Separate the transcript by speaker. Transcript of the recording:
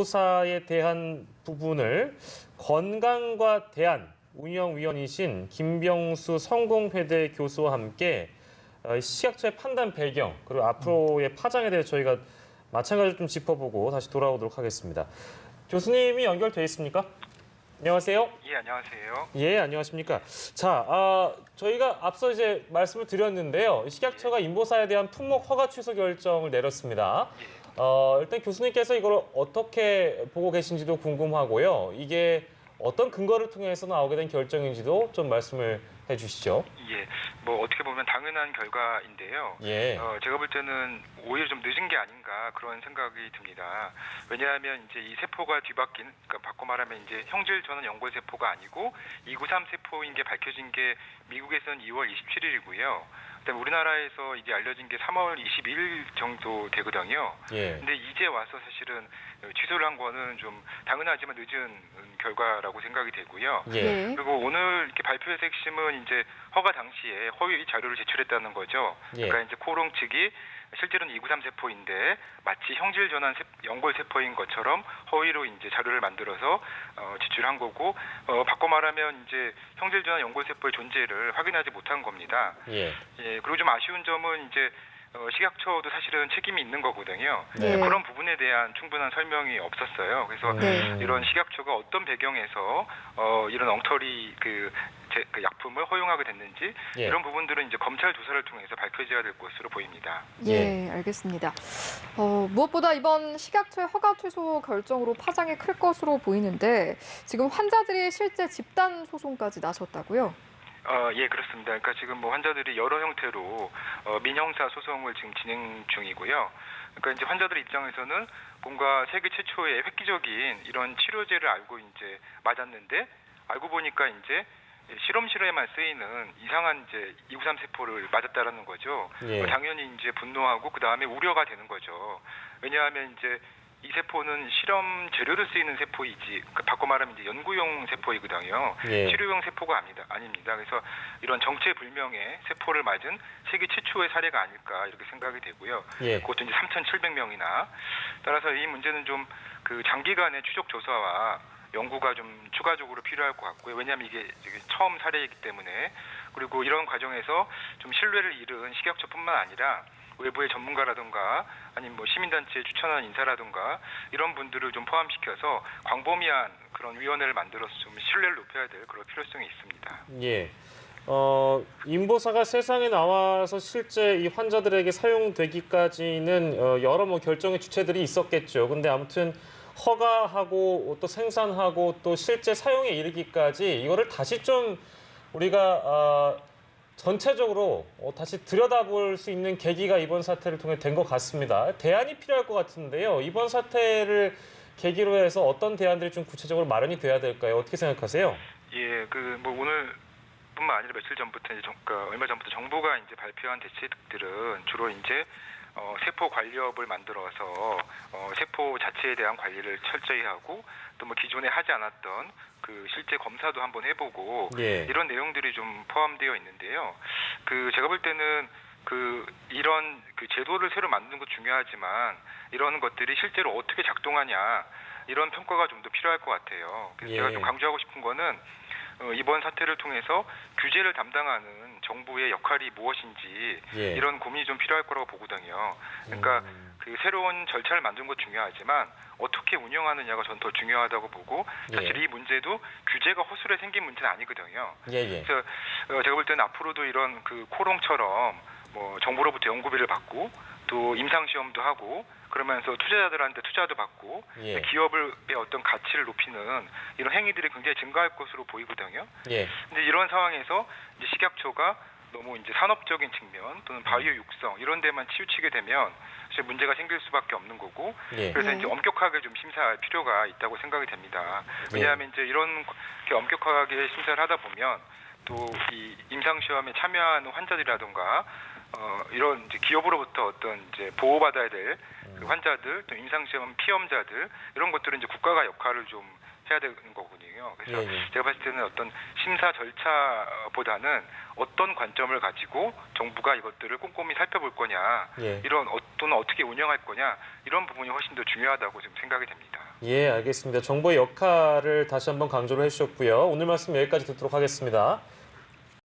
Speaker 1: 인보사에 대한 부분을 건강과 대안 운영위원이신 김병수 성공회대 교수와 함께 식약처의 판단 배경 그리고 앞으로의 파장에 대해 저희가 마찬가지로 좀 짚어보고 다시 돌아오도록 하겠습니다. 교수님이 연결돼 있습니까? 안녕하세요.
Speaker 2: 예, 안녕하세요.
Speaker 1: 예, 안녕하십니까. 자, 저희가 앞서 이제 말씀을 드렸는데요. 식약처가 인보사에 대한 품목 허가 취소 결정을 내렸습니다. 일단 교수님께서 이걸 어떻게 보고 계신지도 궁금하고요. 이게 어떤 근거를 통해서 나오게 된 결정인지도 좀 말씀을 해주시죠.
Speaker 2: 예, 뭐 어떻게 보면 당연한 결과인데요.
Speaker 1: 예.
Speaker 2: 제가 볼 때는 오히려 좀 늦은 게 아닌가 그런 생각이 듭니다. 왜냐하면 이제 이 세포가 뒤바뀐, 그러니까 바꿔 말하면 이제 형질 전원 연골 세포가 아니고 293 세포인 게 밝혀진 게 미국에서는 2월 27일이고요. 그다음에 우리나라에서 이게 알려진 게 3월 21일 정도 되거든요.
Speaker 1: 예.
Speaker 2: 근데 이제 와서 사실은 취소를 한 거는 좀 당연하지만 늦은 결과라고 생각이 되고요.
Speaker 1: 예.
Speaker 2: 그리고 오늘 이렇게 발표에서 핵심은 이제 허가 당시에 허위 자료를 제출했다는 거죠.
Speaker 1: 예.
Speaker 2: 그러니까 이제 코롱 측이 실제로는 293 세포인데 마치 형질 전환 연골 세포인 것처럼 허위로 이제 자료를 만들어서 제출한 거고, 바꿔 말하면 이제 형질 전환 연골 세포의 존재를 확인하지 못한 겁니다.
Speaker 1: 예.
Speaker 2: 예, 그리고 좀 아쉬운 점은 이제 식약처도 사실은 책임이 있는 거거든요.
Speaker 1: 네.
Speaker 2: 그런 부분에 대한 충분한 설명이 없었어요. 그래서 이런 식약처가 어떤 배경에서 이런 엉터리 그 약품을 허용하게 됐는지
Speaker 1: 예.
Speaker 2: 이런 부분들은 이제 검찰 조사를 통해서 밝혀져야 될 것으로 보입니다.
Speaker 3: 예, 알겠습니다. 무엇보다 이번 식약처의 허가 취소 결정으로 파장이 클 것으로 보이는데 지금 환자들이 실제 집단 소송까지 나섰다고요?
Speaker 2: 예, 그렇습니다. 그러니까 지금 뭐 환자들이 여러 형태로 민형사 소송을 지금 진행 중이고요. 그러니까 이제 환자들 입장에서는 뭔가 세계 최초의 획기적인 이런 치료제를 알고 이제 맞았는데 알고 보니까 이제 실험실에만 쓰이는 이상한 이제 293 세포를 맞았다라는 거죠.
Speaker 1: 예.
Speaker 2: 당연히 이제 분노하고 그 다음에 우려가 되는 거죠. 왜냐하면 이제 이 세포는 실험 재료로 쓰이는 세포이지, 그러니까 바꿔 말하면 이제 연구용 세포이거든요.
Speaker 1: 예.
Speaker 2: 치료용 세포가 아닙니다. 그래서 이런 정체불명의 세포를 맞은 세계 최초의 사례가 아닐까 이렇게 생각이 되고요.
Speaker 1: 예.
Speaker 2: 그것도 이제 3,700명이나. 따라서 이 문제는 좀 그 장기간의 추적 조사와 연구가 좀 추가적으로 필요할 것 같고요. 왜냐하면 이게 처음 사례이기 때문에. 그리고 이런 과정에서 좀 신뢰를 잃은 식약처뿐만 아니라 외부의 전문가라든가 아니면 뭐 시민단체에 추천한 인사라든가 이런 분들을 좀 포함시켜서 광범위한 그런 위원회를 만들어서 좀 신뢰를 높여야 될 그런 필요성이 있습니다.
Speaker 1: 예. 인보사가 세상에 나와서 실제 이 환자들에게 사용되기까지는 여러 뭐 결정의 주체들이 있었겠죠. 근데 아무튼 허가하고 또 생산하고 또 실제 사용에 이르기까지 이거를 다시 좀 우리가 전체적으로 다시 들여다볼 수 있는 계기가 이번 사태를 통해 된 것 같습니다. 대안이 필요할 것 같은데요. 이번 사태를 계기로 해서 어떤 대안들이 좀 구체적으로 마련이 돼야 될까요? 어떻게 생각하세요?
Speaker 2: 예, 그 뭐 오늘뿐만 아니라 며칠 전부터 그러니까 얼마 전부터 정부가 이제 발표한 대책들은 주로 이제 세포 관리업을 만들어서 세포 자체에 대한 관리를 철저히 하고 또 뭐 기존에 하지 않았던 그 실제 검사도 한번 해보고
Speaker 1: 예.
Speaker 2: 이런 내용들이 좀 포함되어 있는데요. 그 제가 볼 때는 이런 제도를 새로 만드는 것도 중요하지만 이런 것들이 실제로 어떻게 작동하냐 이런 평가가 좀 더 필요할 것 같아요. 그래서
Speaker 1: 예.
Speaker 2: 제가 좀 강조하고 싶은 거는 이번 사태를 통해서 규제를 담당하는 정부의 역할이 무엇인지
Speaker 1: 예.
Speaker 2: 이런 고민이 좀 필요할 거라고 보거든요. 그러니까 그 새로운 절차를 만든 것도 중요하지만 어떻게 운영하느냐가 전 더 중요하다고 보고 사실 이 문제도 규제가 허술해 생긴 문제는 아니거든요.
Speaker 1: 예.
Speaker 2: 그래서 제가 볼 때는 앞으로도 이런 그 코롱처럼 뭐 정부로부터 연구비를 받고 또 임상 시험도 하고 그러면서 투자자들한테 투자도 받고
Speaker 1: 예.
Speaker 2: 기업의 어떤 가치를 높이는 이런 행위들이 굉장히 증가할 것으로 보이거든요.
Speaker 1: 예.
Speaker 2: 근데 이런 상황에서 이제 식약처가 너무 이제 산업적인 측면 또는 바이오 육성 이런 데만 치우치게 되면 사실 문제가 생길 수밖에 없는 거고
Speaker 1: 예.
Speaker 2: 그래서 이제 엄격하게 좀 심사할 필요가 있다고 생각이 됩니다. 왜냐하면 이제 이런 엄격하게 심사를 하다 보면 또 이 임상 시험에 참여하는 환자들이라든가 이런 이제 기업으로부터 어떤 이제 보호받아야 될 그 환자들 또 임상 시험 피험자들 이런 것들은 이제 국가가 역할을 좀 해야 되는 거거든요. 그래서 제가 봤을 때는 어떤 심사 절차보다는 어떤 관점을 가지고 정부가 이것들을 꼼꼼히 살펴볼 거냐, 이런 또는 어떻게 운영할 거냐 이런 부분이 훨씬 더 중요하다고 지금 생각이 됩니다.
Speaker 1: 예, 알겠습니다. 정부의 역할을 다시 한번 강조를 해주셨고요. 오늘 말씀 여기까지 듣도록 하겠습니다.